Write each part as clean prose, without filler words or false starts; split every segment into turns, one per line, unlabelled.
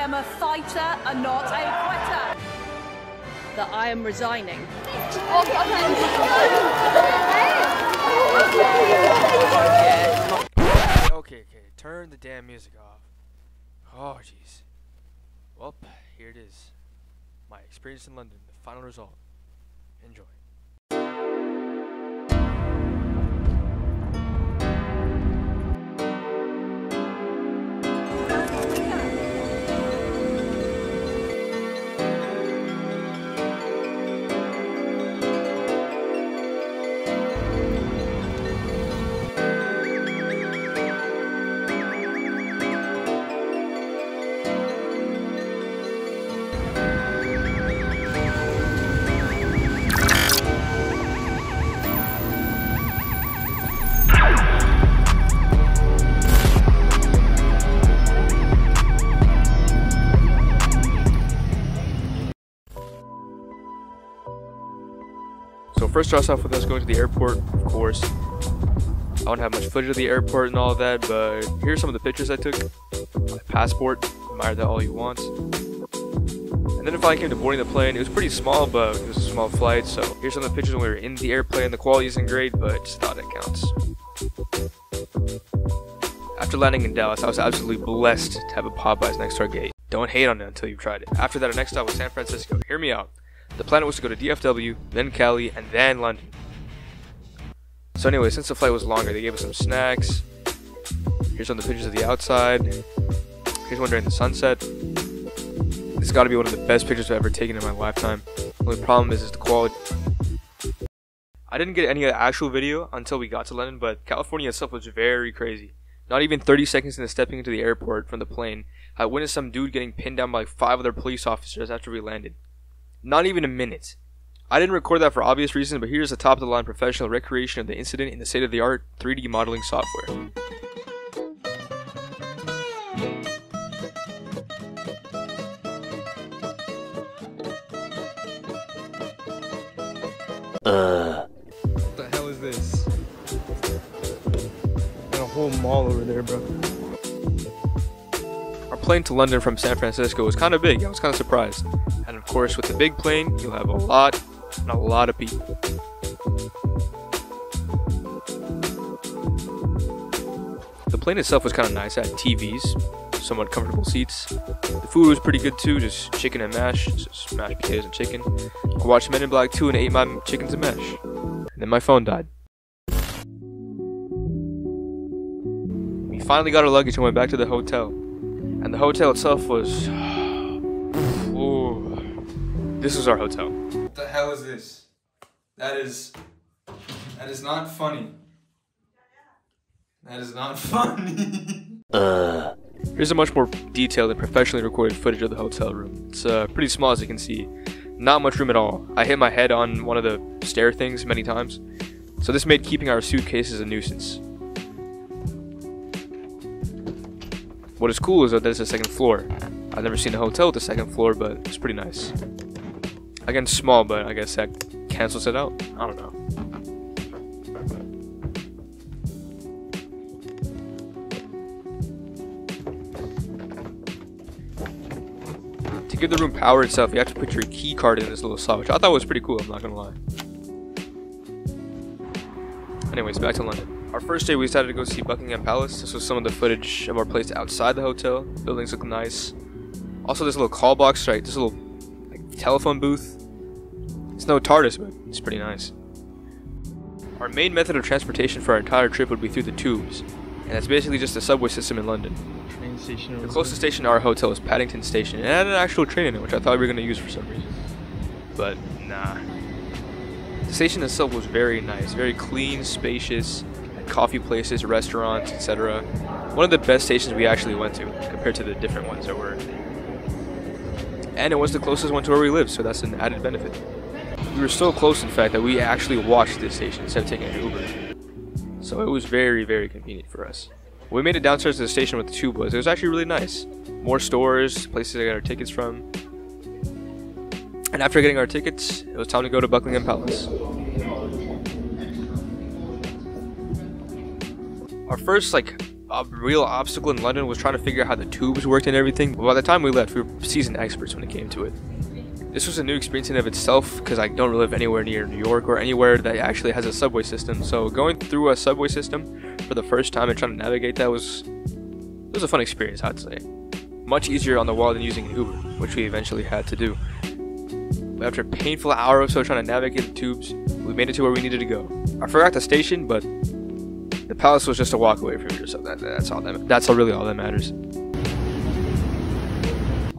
am a fighter and not a quitter. That I am resigning.
Okay, turn the damn music off. Oh, jeez. Well, here it is. My experience in London, the final result. Enjoy. So first starts off with us going to the airport, of course. I don't have much footage of the airport and all of that, but here's some of the pictures I took. My passport, admire that all you want. And then it finally came to boarding the plane. It was pretty small, but it was a small flight, so here's some of the pictures when we were in the airplane. The quality isn't great, but just thought it counts. After landing in Dallas, I was absolutely blessed to have a Popeyes next to our gate. Don't hate on it until you've tried it. After that, our next stop was San Francisco. Hear me out. The plan was to go to DFW, then Cali, and then London. So anyway, since the flight was longer, they gave us some snacks. Here's some of the pictures of the outside. Here's one during the sunset. This has got to be one of the best pictures I've ever taken in my lifetime. The only problem is the quality. I didn't get any actual video until we got to London, but California itself was very crazy. Not even 30 seconds into stepping into the airport from the plane, I witnessed some dude getting pinned down by like 5 other police officers after we landed. Not even a minute. I didn't record that for obvious reasons, but here's the top-of-the-line professional recreation of the incident in the state-of-the-art 3D modeling software. What the hell is this? Got a whole mall over there, bro. Our plane to London from San Francisco was kind of big. I was kind of surprised. And of course, with the big plane, you'll have a lot of people. The plane itself was kind of nice. It had TVs, somewhat comfortable seats. The food was pretty good too, just chicken and mash, just mashed potatoes and chicken. I watched Men in Black 2 and ate my chickens and mash. And then my phone died. We finally got our luggage and went back to the hotel. And the hotel itself was... This was our hotel. What the hell is this? That is not funny. That is not funny. Here's a much more detailed and professionally recorded footage of the hotel room. It's pretty small, as you can see. Not much room at all. I hit my head on one of the stair things many times, so this made keeping our suitcases a nuisance. What is cool is that there's a second floor. I've never seen a hotel with a second floor, but it's pretty nice. Again, small, but I guess that cancels it out. I don't know. To give the room power itself, you have to put your key card in this little slot, which I thought was pretty cool, I'm not gonna lie. Anyways, back to London. Our first day we decided to go see Buckingham Palace. This was some of the footage of our place outside the hotel. Buildings look nice. Also this little call box, right? This little telephone booth. It's no TARDIS, but it's pretty nice. Our main method of transportation for our entire trip would be through the tubes, and that's basically just the subway system in London.
Train station.
The closest station to our hotel is Paddington Station, and it had an actual train in it, which I thought we were going to use for some reason. But nah. The station itself was very nice, very clean, spacious, had coffee places, restaurants, etc. One of the best stations we actually went to, compared to the different ones that were. And it was the closest one to where we live, so that's an added benefit. We were so close, in fact, that we actually walked this station instead of taking an Uber. So it was very, very convenient for us. We made it downstairs to the station with the tube was. It was actually really nice. More stores, places to get our tickets from. And after getting our tickets, it was time to go to Buckingham Palace. Our first a real obstacle in London was trying to figure out how the tubes worked and everything. But by the time we left, we were seasoned experts when it came to it. This was a new experience in and of itself because I don't live anywhere near New York or anywhere that actually has a subway system. So going through a subway system for the first time and trying to navigate that was a fun experience, I'd say. Much easier on the wall than using an Uber, which we eventually had to do. But after a painful hour or so trying to navigate the tubes, we made it to where we needed to go. I forgot the station, but the palace was just a walk away from here, so that's really all that matters.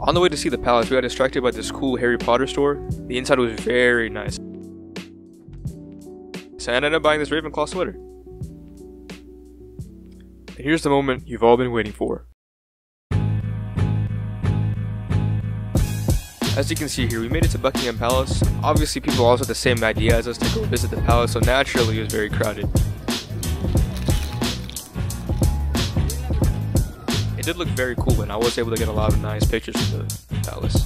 On the way to see the palace, we got distracted by this cool Harry Potter store. The inside was very nice. So I ended up buying this Ravenclaw sweater. And here's the moment you've all been waiting for. As you can see here, we made it to Buckingham Palace. Obviously, people also had the same idea as us to go visit the palace, so naturally it was very crowded. It did look very cool, and I was able to get a lot of nice pictures from the palace.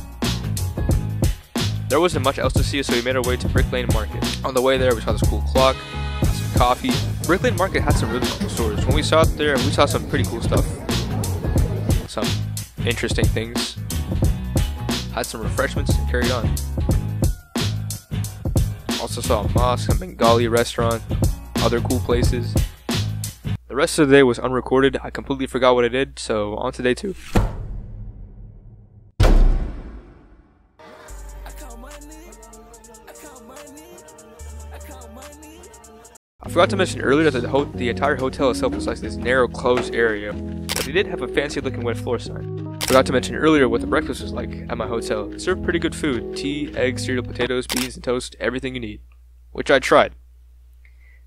There wasn't much else to see, so we made our way to Brick Lane Market. On the way there, we saw this cool clock, got some coffee. Brick Lane Market had some really cool stores. When we saw it there, we saw some pretty cool stuff. Some interesting things. Had some refreshments and carried on. Also saw a mosque, a Bengali restaurant, other cool places. The rest of the day was unrecorded. I completely forgot what I did, so on to day 2. I forgot to mention earlier that the entire hotel itself was like this narrow closed area, but they did have a fancy looking wet floor sign. Forgot to mention earlier what the breakfast was like at my hotel. They served pretty good food: tea, eggs, cereal, potatoes, beans, and toast, everything you need. Which I tried.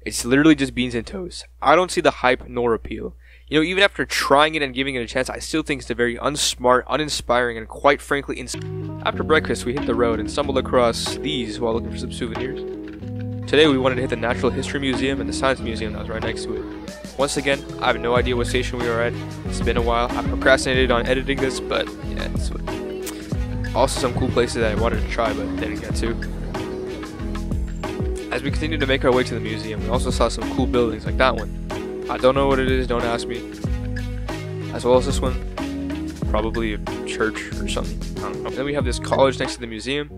It's literally just beans and toast. I don't see the hype nor appeal. You know, even after trying it and giving it a chance, I still think it's a very unsmart, uninspiring, and quite frankly After breakfast, we hit the road and stumbled across these while looking for some souvenirs. Today we wanted to hit the Natural History Museum and the Science Museum that was right next to it. Once again, I have no idea what station we were at. It's been a while. I procrastinated on editing this, but yeah, it's also some cool places that I wanted to try but didn't get to. As we continued to make our way to the museum, we also saw some cool buildings like that one. I don't know what it is, don't ask me. As well as this one, probably a church or something, I don't know. Then we have this college next to the museum.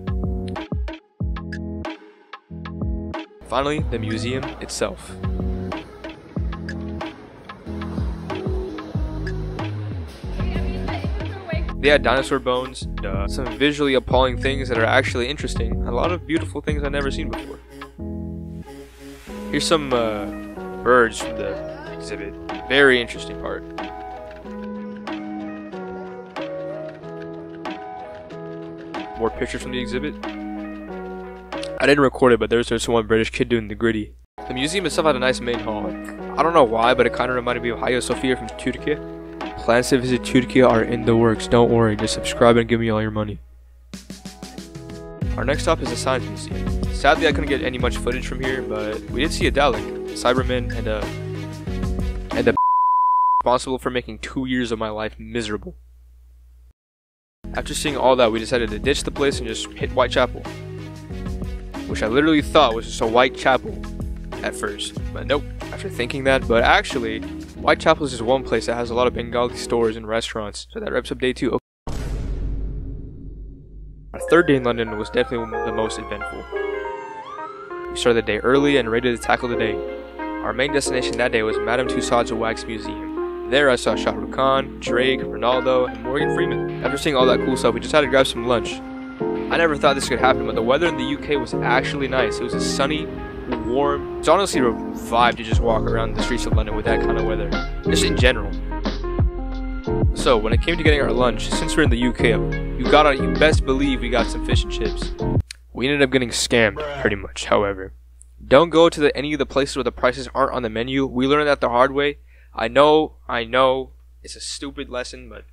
Finally, the museum itself. They had dinosaur bones, some visually appalling things that are actually interesting, and a lot of beautiful things I've never seen before. Here's some birds from the exhibit. Very interesting part. More pictures from the exhibit. I didn't record it, but there's this one British kid doing the gritty. The museum itself had a nice main hall. I don't know why, but it kind of reminded me of Hagia Sophia from Turkey. Plans to visit Turkey are in the works. Don't worry, just subscribe and give me all your money. Our next stop is the Science Museum. Sadly, I couldn't get any much footage from here, but we did see a Dalek, Cyberman, and a responsible for making 2 years of my life miserable. After seeing all that, we decided to ditch the place and just hit Whitechapel, which I literally thought was just a white chapel at first, but nope. After thinking that, but actually, Whitechapel is just one place that has a lot of Bengali stores and restaurants, so that wraps up day 2. Our third day in London was definitely the most eventful. We started the day early and ready to tackle the day. Our main destination that day was Madame Tussauds Wax Museum. There I saw Shah Rukh Khan, Drake, Ronaldo, and Morgan Freeman. After seeing all that cool stuff, we just had to grab some lunch. I never thought this could happen, but the weather in the UK was actually nice. It was a sunny, warm. It's honestly a vibe to just walk around the streets of London with that kind of weather, just in general. So when it came to getting our lunch, since we're in the UK, you best believe we got some fish and chips. We ended up getting scammed, pretty much. However, don't go to any of the places where the prices aren't on the menu. We learned that the hard way. I know, it's a stupid lesson, but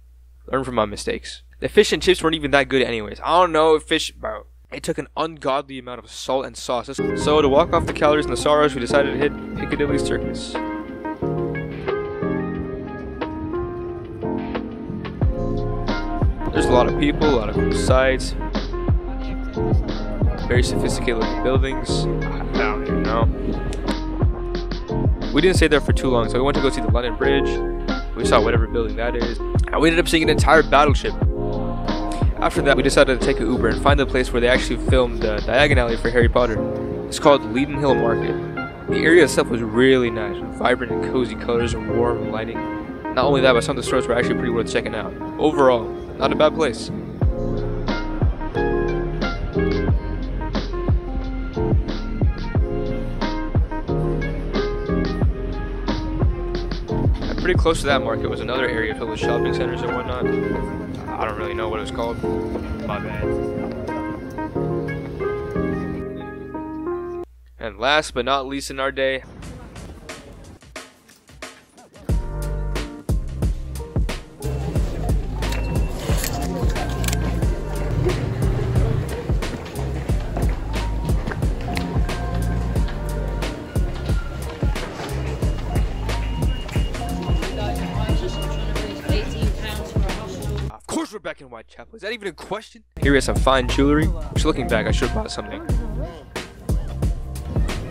learn from my mistakes. The fish and chips weren't even that good anyways. I don't know if bro. It took an ungodly amount of salt and sauce. So to walk off the calories and the sorrows, we decided to hit Piccadilly Circus. There's a lot of people, a lot of cool sights, very sophisticated looking buildings. I don't even know. We didn't stay there for too long, so we went to go see the London Bridge, We saw whatever building that is, and we ended up seeing an entire battleship. After that, we decided to take an Uber and find the place where they actually filmed the Diagon Alley for Harry Potter. It's called Leaden Hill Market. The area itself was really nice, with vibrant and cozy colors and warm lighting. Not only that, but some of the stores were actually pretty worth checking out. Overall, not a bad place. And pretty close to that market was another area filled with shopping centers and whatnot. I don't really know what it was called. My bad. And last but not least in our day, we're back in Whitechapel. Is that even a question? Here we have some fine jewelry, which looking back, I should have bought something.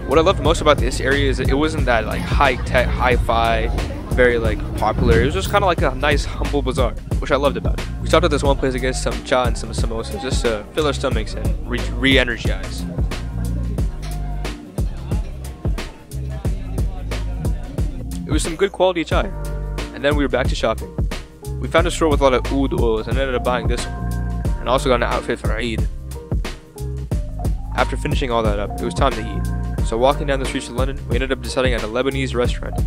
What I loved most about this area is that it wasn't that like high-tech, hi-fi, very like popular. It was just kind of like a nice, humble bazaar, which I loved about it. We stopped at this one place to get some cha and some samosas, just to fill our stomachs and re-energize. It was some good quality chai. And then we were back to shopping. We found a store with a lot of oud oils and ended up buying this one, and also got an outfit for Eid. After finishing all that up, it was time to eat. So walking down the streets of London, we ended up deciding at a Lebanese restaurant.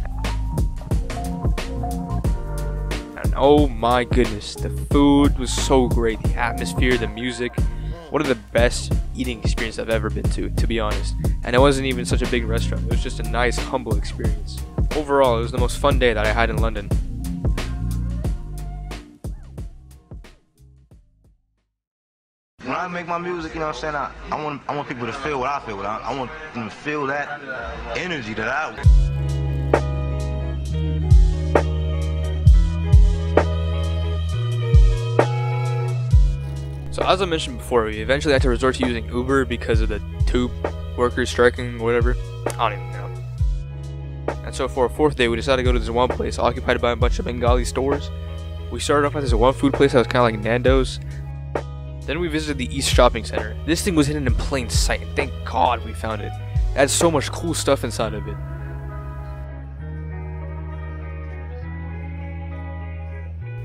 And oh my goodness, the food was so great, the atmosphere, the music. One of the best eating experiences I've ever been to be honest. And it wasn't even such a big restaurant, it was just a nice, humble experience. Overall, it was the most fun day that I had in London.
When I make my music, you know what I'm saying, I want people to feel what I feel. I want them to feel that energy that I want.
So as I mentioned before, we eventually had to resort to using Uber because of the tube workers striking or whatever. I don't even know. And so for our fourth day, we decided to go to this one place occupied by a bunch of Bengali stores. We started off at this one food place that was kind of like Nando's. Then we visited the East Shopping Center. This thing was hidden in plain sight, and thank God we found it. It had so much cool stuff inside of it.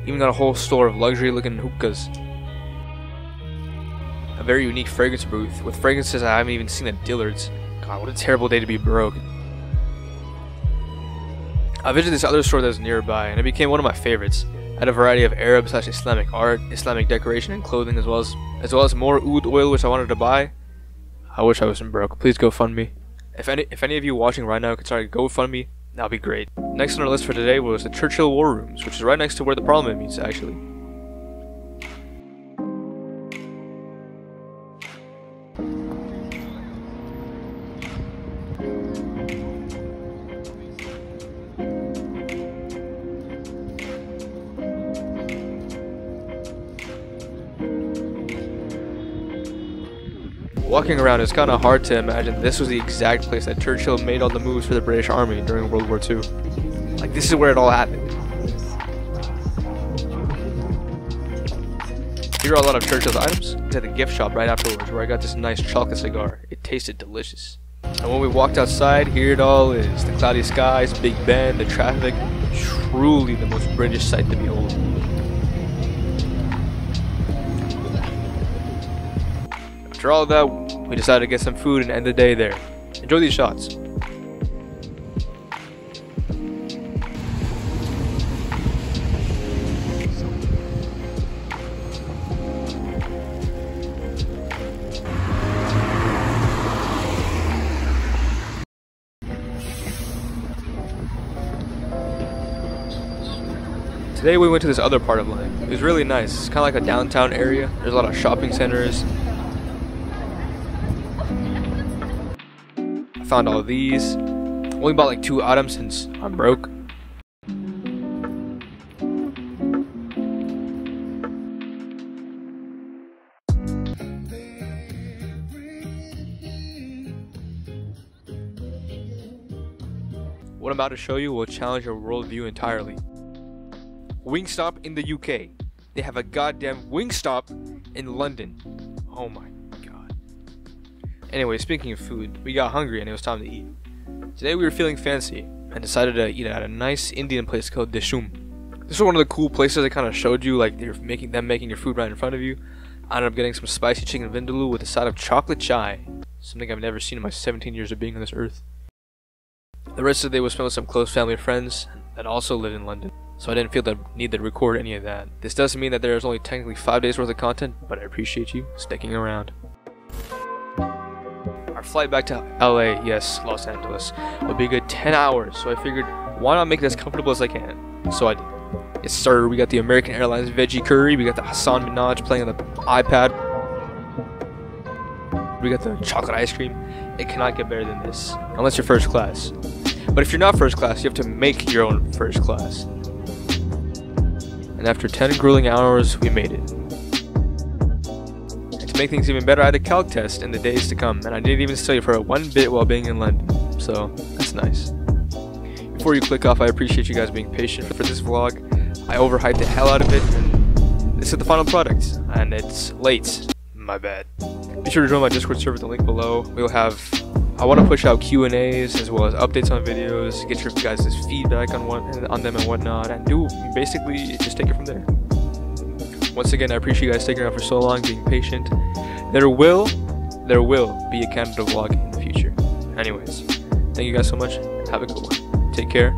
Even got a whole store of luxury looking hookahs. A very unique fragrance booth with fragrances I haven't even seen at Dillard's. God, what a terrible day to be broke. I visited this other store that was nearby, and it became one of my favorites. Had a variety of Arab/Islamic art, Islamic decoration and clothing, as well as more oud oil which I wanted to buy. I wish I wasn't broke. Please go fund me. If any of you watching right now could start a GoFundMe, that'd be great. Next on our list for today was the Churchill War Rooms, which is right next to where the Parliament meets actually. Walking around, it's kind of hard to imagine this was the exact place that Churchill made all the moves for the British Army during World War II. Like, this is where it all happened. Here are a lot of Churchill's items. It's at the gift shop right afterwards where I got this nice chocolate cigar. It tasted delicious. And when we walked outside, here it all is. The cloudy skies, Big Ben, the traffic. Truly the most British sight to behold. After all of that, we decided to get some food and end the day there. Enjoy these shots. Today we went to this other part of London. It was really nice. It's kind of like a downtown area. There's a lot of shopping centers. Found all of these. Only bought like 2 items since I'm broke. What I'm about to show you will challenge your worldview entirely. Wingstop in the UK. They have a goddamn Wingstop in London. Oh my god. Anyway, speaking of food, we got hungry and it was time to eat. Today we were feeling fancy and decided to eat at a nice Indian place called Dishum. This was one of the cool places I kind of showed you, like they're making your food right in front of you. I ended up getting some spicy chicken vindaloo with a side of chocolate chai, something I've never seen in my 17 years of being on this earth. The rest of the day was spent with some close family and friends that also live in London, so I didn't feel the need to record any of that. This doesn't mean that there is only technically 5 days worth of content, but I appreciate you sticking around. Our flight back to LA, yes, Los Angeles, will be a good 10 hours, so I figured why not make it as comfortable as I can. So I did. Yes sir, we got the American Airlines veggie curry, we got the Hassan Minaj playing on the iPad, we got the chocolate ice cream. It cannot get better than this, unless you're first class. But if you're not first class, you have to make your own first class. And after 10 grueling hours, we made it. And to make things even better, I had a calc test in the days to come, and I didn't even study for it one bit while being in London, so that's nice. Before you click off, I appreciate you guys being patient for this vlog. I overhyped the hell out of it, and this is the final product, and it's late. My bad. Be sure to join my Discord server, the link below. I want to push out Q&As as well as updates on videos, get your guys' feedback on them and whatnot, and basically just take it from there. Once again, I appreciate you guys sticking around for so long, being patient. There will be a Canada vlog in the future. Anyways, thank you guys so much. Have a good one. Take care.